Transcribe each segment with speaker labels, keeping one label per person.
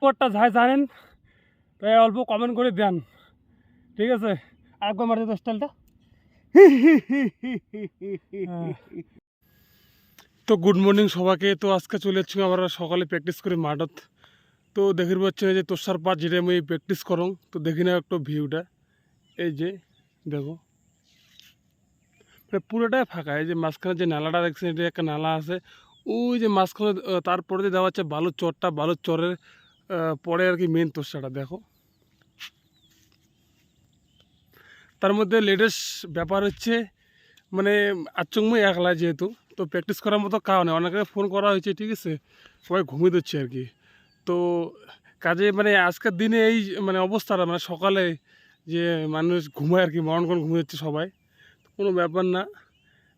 Speaker 1: কোডটা যাই জানেন তাই অল্প কমেন্ট করে দেন, ঠিক আছে? আরেকবার মারতে তো স্টাইলটা। তো গুড মর্নিং সবাইকে। তো আজকে চলে যাচ্ছি আমরা সকালে প্র্যাকটিস করি মাঠত। তো দেখি পাচ্ছি যে তোষার পাত যেটা আমি প্র্যাকটিস করং। তো দেখি না একটু ভিউটা, এই যে দেখো পুরোটাই ফাঁকা। এই যে মাঝখানে যে নালাটা দেখছেন, এটা একটা নালা আছে। ওই যে মাঝখানে তারপরে যে দেওয়া হচ্ছে বালুর চরটা, বালুর চরের পরে আর কি মেন তোষাটা দেখো। তার মধ্যে লেটেস্ট ব্যাপার হচ্ছে মানে আচমই একলা যেহেতু, তো প্র্যাকটিস করার মতো কারণ নেই। অনেকে ফোন করা হয়েছে, ঠিক আছে, সবাই ঘুমিয়ে দিচ্ছে আর কি। তো কাজে মানে আজকের দিনে এই মানে অবস্থাটা মানে সকালে যে মানুষ ঘুমায় আর কি, মরণক্ষণ ঘুমিয়ে যাচ্ছে সবাই, কোনো ব্যাপার না।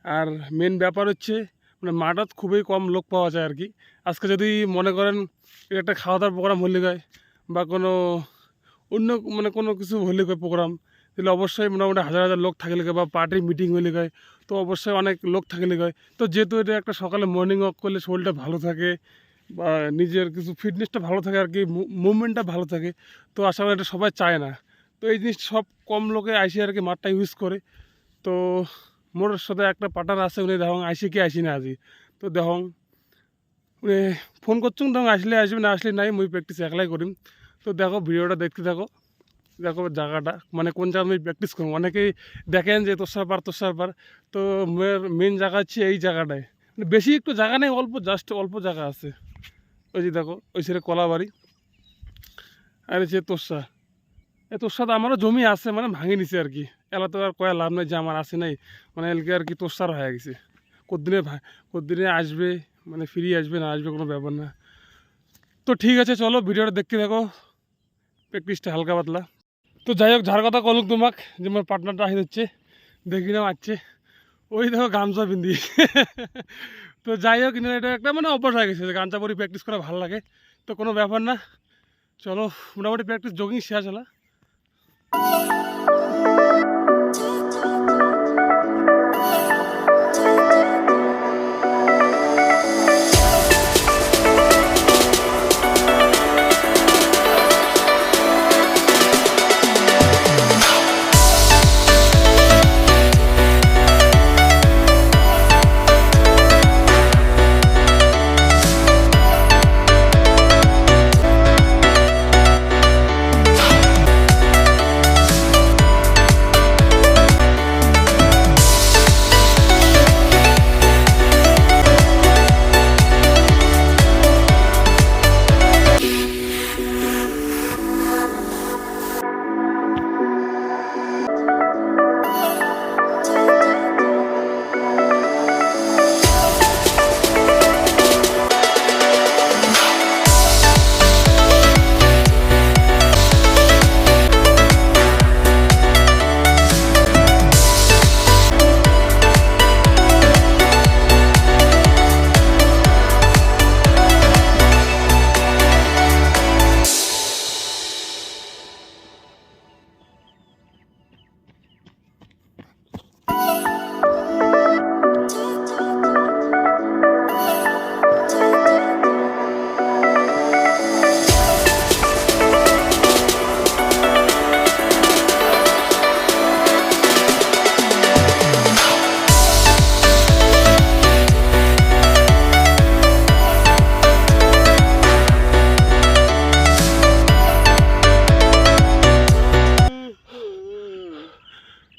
Speaker 1: আর মেন ব্যাপার হচ্ছে মানে মাঠত খুবই কম লোক পাওয়া যায় আর কি। আজকে যদি মনে করেন একটা খাওয়া দাওয়ার প্রোগ্রাম হলে গয় বা কোনো অন্য মানে কোনো কিছু হলে গয় প্রোগ্রাম, তাহলে অবশ্যই মোটামুটি হাজার হাজার লোক থাকলে গয় বা পার্টির মিটিং হলে গয়, তো অবশ্যই অনেক লোক থাকলে গয়। তো যেহেতু এটা একটা সকালে মর্নিং ওয়াক করলে শরীরটা ভালো থাকে বা নিজের কিছু ফিটনেসটা ভালো থাকে আর কি, মুভমেন্টটা ভালো থাকে, তো আশা করি এটা সবাই চায় না। তো এই জিনিসটা সব কম লোকে আইসি আর কি মাঠটা ইউজ করে। তো মোর সাথে একটা পার্টনার আছে, উনি দেখুন আইসি কি আইসি না আজি। তো দেখুন উনি ফোন করছুন, তখন আসলে আসবে না আসলে নাই, মুই প্র্যাকটিস একলাই করিম। তো দেখো ভিডিওটা দেখতে থাকো, দেখো জায়গাটা মানে কোন জায়গা আমি প্র্যাকটিস করবো। অনেকেই দেখেন যে তোষার পার, তো মেন জায়গা হচ্ছে এই জায়গাটায়। মানে বেশি একটু জায়গা নেই, অল্প জাস্ট অল্প জায়গা আছে। ওই যে দেখো ওই সাইডে কলাবাড়ি আর হচ্ছে তোষা। এই তোষা তো আমারও জমি আছে, মানে ভাঙি নিছে আর কি। এলা তো আর কয়া লাভ নাই যে আমার আছে নাই, মানে এলকে আর কি তোষার হয়ে গেছে। কতদিনে আসবে, মানে ফিরে আসবে না আসবে কোনো ব্যাপার না। তো ঠিক আছে, চলো ভিডিওটা দেখতে থাকো, প্র্যাকটিসটা হালকা পাতলা। তো যাই হোক, যার কথা কলুক তোমাক যে আমার পার্টনারটা আসে হচ্ছে, দেখি না আসছে, ওই দেখো গামছা পিন্দি। তো যাই হোক, এটা একটা মানে অভ্যাস হয়ে গেছে যে গামছা পরি প্র্যাকটিস করা ভালো লাগে। তো কোনো ব্যাপার না, চলো মোটামুটি প্র্যাকটিস জগিং শেষ হলা।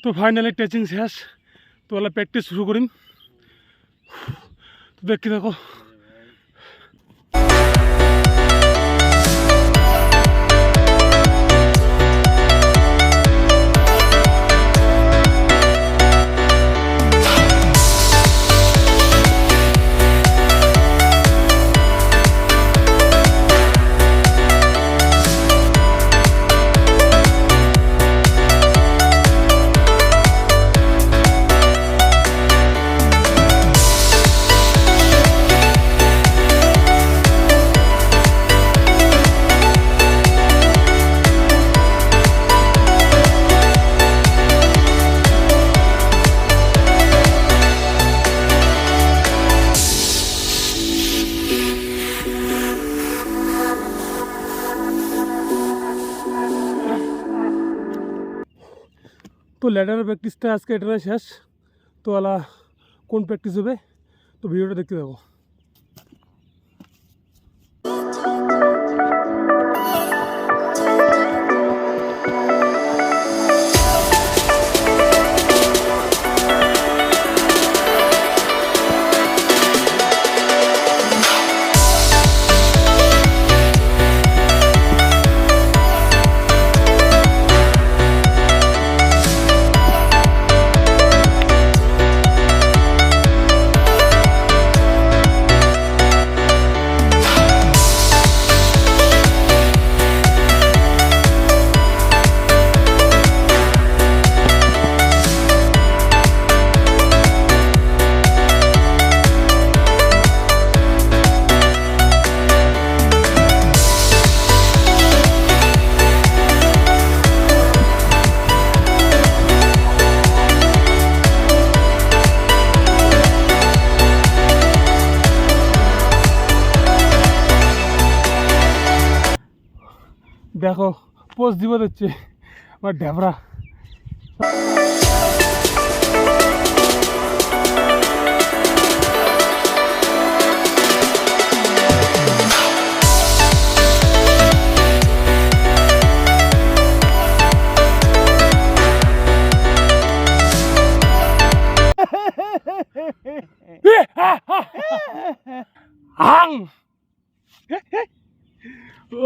Speaker 1: তো ফাইনালি টেচিং শেষ, তো ওলা প্র্যাকটিস শুরু করিম। তো দেখি দেখো। তো ল্যাডারের প্র্যাকটিসটা আজকে এটা শেষ। তো আলা কোন প্র্যাকটিস হবে তো ভিডিওটা দেখতে দেবো। দেখো পোস্ট দিব হচ্ছে আমার ড্যাবরা।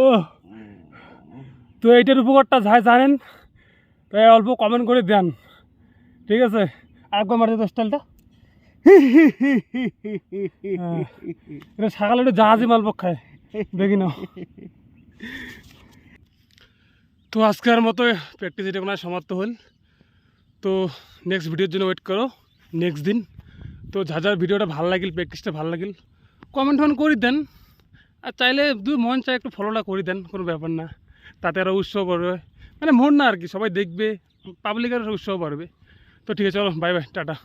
Speaker 1: ও তো এইটার উপকারটা যাই জানেন তাই অল্প কমেন্ট করে দেন, ঠিক আছে? আরেকবার মারতে তো স্টাইলটা এটা সকালে একটু জাহাজই মালপক খায়, দেখি না। তো আজকের মতো প্র্যাকটিস এটা কোনো সমাপ্ত হল। তো নেক্সট ভিডিওর জন্য ওয়েট করো নেক্সট দিন। তো যার ভিডিওটা ভালো লাগিল, প্র্যাকটিসটা ভালো লাগিল, কমেন্ট ফমেন্ট করে দেন। আর চাইলে মন চাই একটু ফলোটা করে দেন, কোনো ব্যাপার না। তাতে আরও উৎসাহ বাড়বে, মানে মন না আর কি, সবাই দেখবে, পাবলিকের উৎসাহ বাড়বে। তো ঠিক আছে, চলো বাই বাই, টাটা।